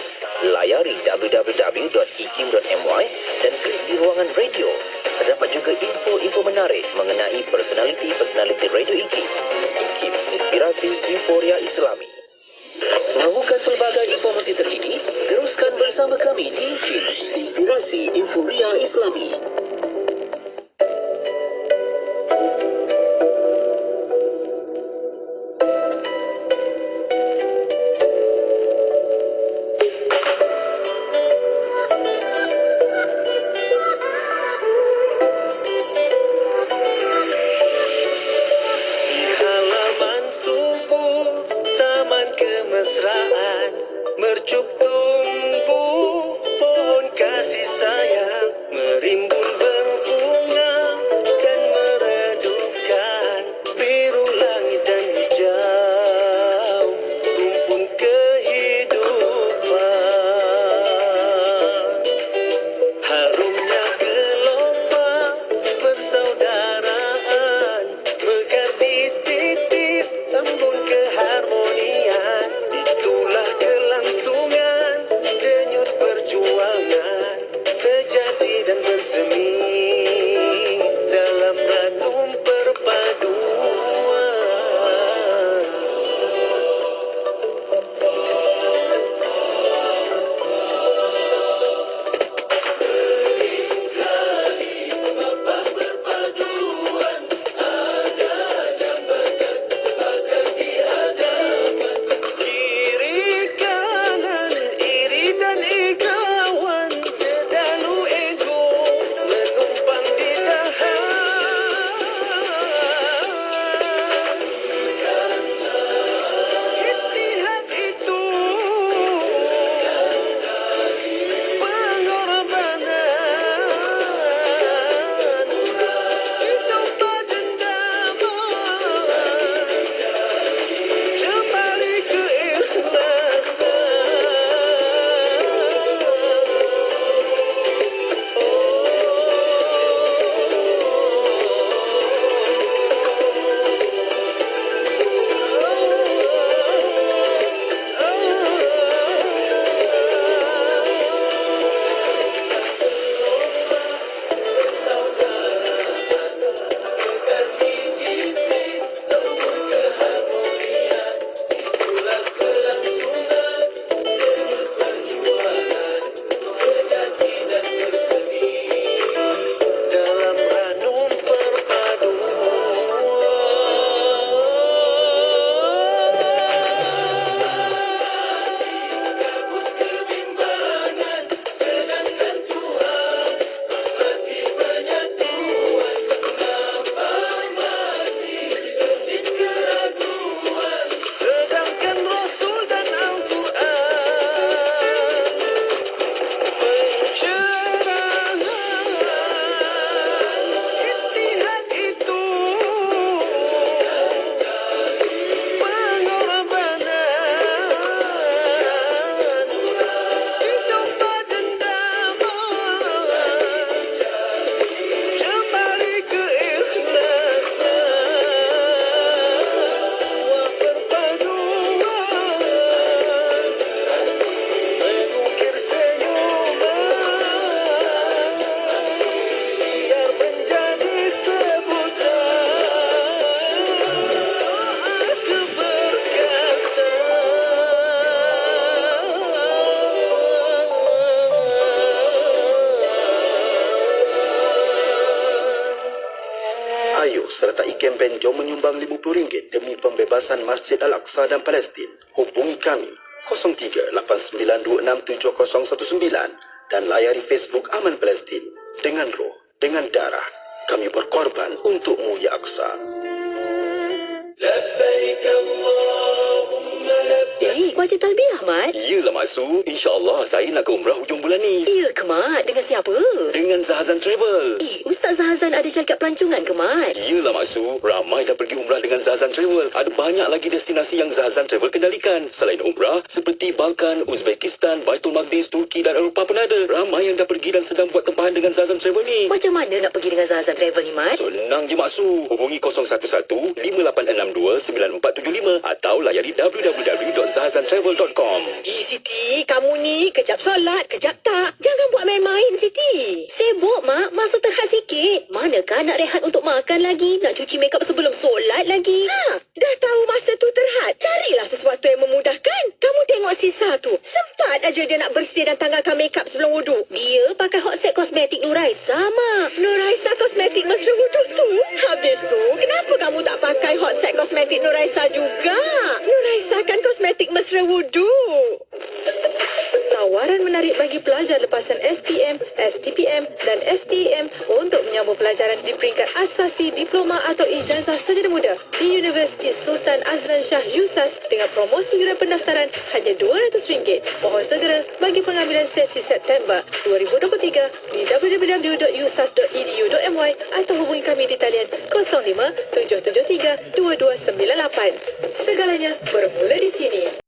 Layari www.ikim.my dan klik di ruangan radio. Terdapat juga info-info menarik mengenai personaliti-personaliti Radio IKIM. IKIM, inspirasi Inforia Islami. Mahukan pelbagai informasi terkini? Teruskan bersama kami di IKIM, inspirasi Inforia Islami. jom menyumbang RM50 demi pembebasan Masjid Al-Aqsa dan Palestin. Hubungi kami 0389267019 dan layari Facebook Aman Palestin. Dengan roh, dengan darah, kami berkorban untukmu ya Aqsa. Baca talbih Ahmad? Iyalah Mak Su. InsyaAllah saya nak ke umrah hujung bulan ni. Ya ke Mat? Dengan siapa? Dengan Zahazan Travel. Ustaz Zahazan ada syarikat pelancongan ke Mat? Iyalah Mak Su. Ramai dah pergi umrah dengan Zahazan Travel. Ada banyak lagi destinasi yang Zahazan Travel kendalikan. Selain umrah, seperti Balkan, Uzbekistan, Baitul Maqdis, Turki dan Eropah pun ada. Ramai yang dah pergi dan sedang buat tempahan dengan Zahazan Travel ni. Macam mana nak pergi dengan Zahazan Travel ni Mat? Senang je Mak Su. Hubungi 011-5862-9475 atau layari www.zahazantravel.com. Siti, kamu ni kejap solat, kejap tak. Jangan buat main-main, Siti. Sibuk, Mak. Masa terhad sikit. Manakah nak rehat untuk makan lagi? Nak cuci makeup sebelum solat lagi? Dah tahu masa tu terhad. Carilah sesuatu yang memudahkan. Kamu tengok Sisa tu. Sempat aja dia nak bersih dan tanggalkan makeup sebelum wuduk. Dia pakai hot set kosmetik Nuraisa, Mak. Nuraisa kosmetik mesra wuduk tu. Habis tu, kenapa kamu tak pakai hot set kosmetik Nuraisa juga? Nuraisa kan kosmetik mesra wuduk. Tawaran menarik bagi pelajar lepasan SPM, STPM dan STEM untuk menyambung pelajaran di peringkat asasi, diploma atau ijazah sarjana muda di Universiti Sultan Azlan Shah USAS dengan promosi yuran pendaftaran hanya RM200. Mohon segera bagi pengambilan sesi September 2023 di www.usas.edu.my atau hubungi kami di talian 05 773 2298. Segalanya bermula di sini.